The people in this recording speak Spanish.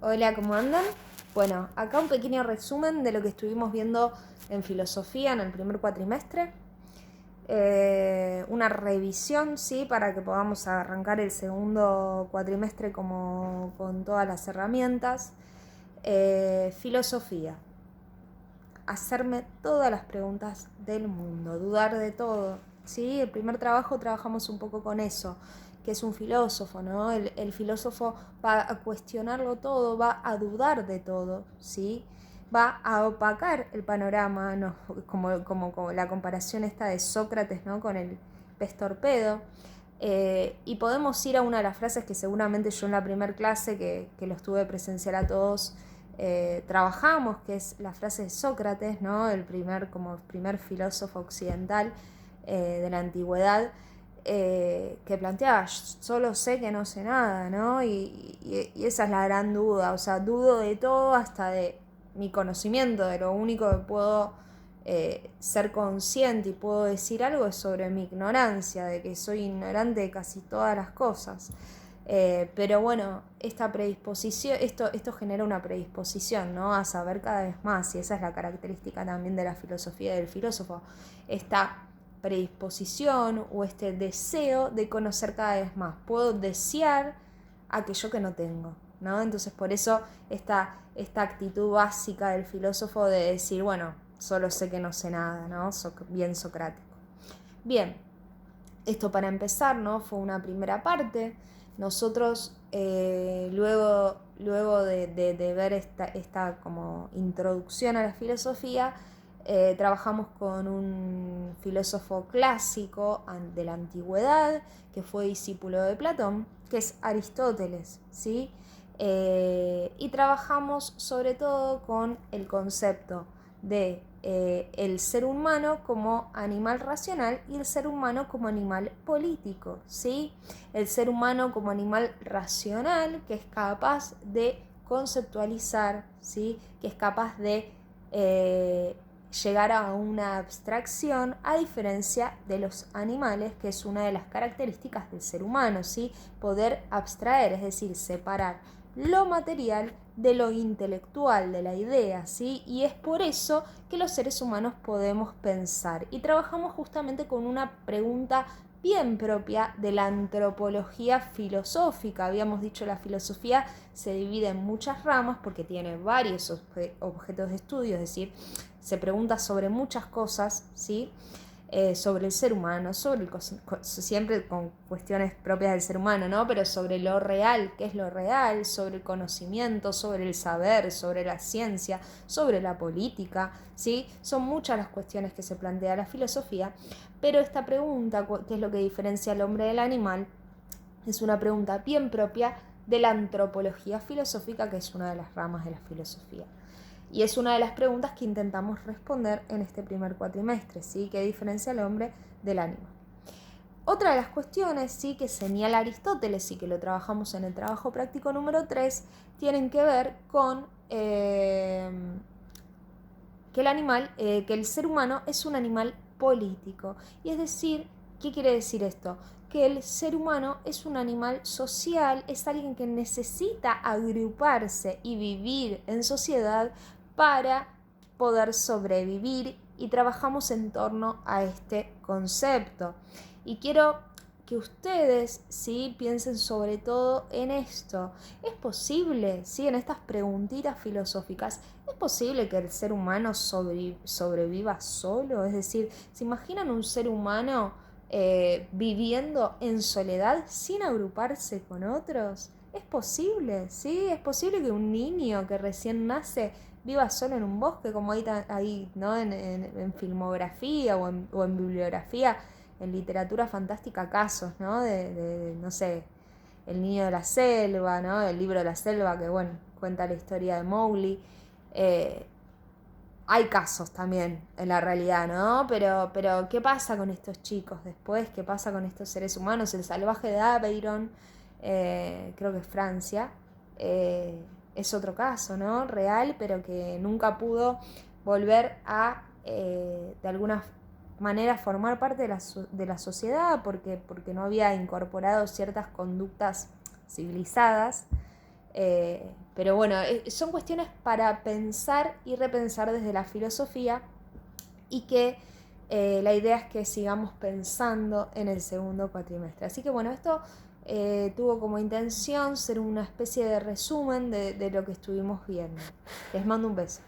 Hola, ¿cómo andan? Bueno, acá un pequeño resumen de lo que estuvimos viendo en filosofía en el primer cuatrimestre. Una revisión, sí, para que podamos arrancar el segundo cuatrimestre con todas las herramientas. Filosofía. Hacerme todas las preguntas del mundo, dudar de todo. ¿Sí? El primer trabajo trabajamos un poco con eso, que es un filósofo, ¿no? El filósofo va a cuestionarlo todo, va a dudar de todo, ¿sí? Va a opacar el panorama, ¿no? como la comparación esta de Sócrates, ¿no? Con el pez torpedo. Y podemos ir a una de las frases que seguramente yo en la primera clase, que los tuve presencial a todos, trabajamos, que es la frase de Sócrates, ¿no? El primer filósofo occidental de la antigüedad, que planteaba: solo sé que no sé nada, ¿no? Y esa es la gran duda, o sea, dudo de todo, hasta de mi conocimiento, de lo único que puedo ser consciente y puedo decir algo es sobre mi ignorancia, de que soy ignorante de casi todas las cosas. Pero bueno, esta predisposición, esto genera una predisposición, ¿no? A saber cada vez más, y esa es la característica también de la filosofía del filósofo, esta predisposición o este deseo de conocer cada vez más. Puedo desear aquello que no tengo, ¿no? Entonces por eso esta actitud básica del filósofo de decir, bueno, solo sé que no sé nada, ¿no? Bien socrático. Bien, esto para empezar, ¿no? Fue una primera parte. Nosotros luego de ver esta como introducción a la filosofía, trabajamos con un filósofo clásico de la antigüedad que fue discípulo de Platón, que es Aristóteles, ¿sí? Y trabajamos sobre todo con el concepto de el ser humano como animal racional y el ser humano como animal político, ¿sí? El ser humano como animal racional, que es capaz de conceptualizar, ¿sí? Que es capaz de llegar a una abstracción, a diferencia de los animales, que es una de las características del ser humano, ¿sí? Poder abstraer, es decir, separar lo material de lo intelectual, de la idea, ¿sí? Y es por eso que los seres humanos podemos pensar. Y trabajamos justamente con una pregunta bien propia de la antropología filosófica. Habíamos dicho, la filosofía se divide en muchas ramas porque tiene varios objetos de estudio, es decir, se pregunta sobre muchas cosas, ¿sí? Sobre el ser humano, siempre con cuestiones propias del ser humano, ¿no? Pero sobre lo real, qué es lo real, sobre el conocimiento, sobre el saber, sobre la ciencia, sobre la política, ¿sí? Son muchas las cuestiones que se plantea la filosofía, pero esta pregunta, ¿qué es lo que diferencia al hombre del animal?, es una pregunta bien propia de la antropología filosófica, que es una de las ramas de la filosofía. Y es una de las preguntas que intentamos responder en este primer cuatrimestre, ¿sí? ¿Qué diferencia al hombre del animal? Otra de las cuestiones, ¿sí?, que señala Aristóteles y que lo trabajamos en el trabajo práctico número 3, tienen que ver con que el ser humano es un animal político. Y es decir, ¿qué quiere decir esto? Que el ser humano es un animal social, es alguien que necesita agruparse y vivir en sociedad para poder sobrevivir, y trabajamos en torno a este concepto. Y quiero que ustedes, ¿sí?, piensen sobre todo en esto. ¿Es posible, ¿sí?, en estas preguntitas filosóficas, es posible que el ser humano sobreviva solo? Es decir, ¿se imaginan un ser humano viviendo en soledad sin agruparse con otros? ¿Es posible? ¿Sí? ¿Es posible que un niño que recién nace viva solo en un bosque, como ahí, ¿no?, en filmografía o en bibliografía, en literatura fantástica, casos, ¿no?, no sé, El niño de la selva, ¿no?, el libro de la selva, que bueno, cuenta la historia de Mowgli. Hay casos también en la realidad, ¿no? Pero ¿qué pasa con estos chicos después? ¿Qué pasa con estos seres humanos? El salvaje de Aveyron, creo que es Francia, es otro caso, ¿no? Real, pero que nunca pudo volver a, de alguna manera, formar parte de la sociedad porque no había incorporado ciertas conductas civilizadas. Pero bueno, son cuestiones para pensar y repensar desde la filosofía y que la idea es que sigamos pensando en el segundo cuatrimestre. Así que bueno, esto tuvo como intención ser una especie de resumen de lo que estuvimos viendo. Les mando un beso.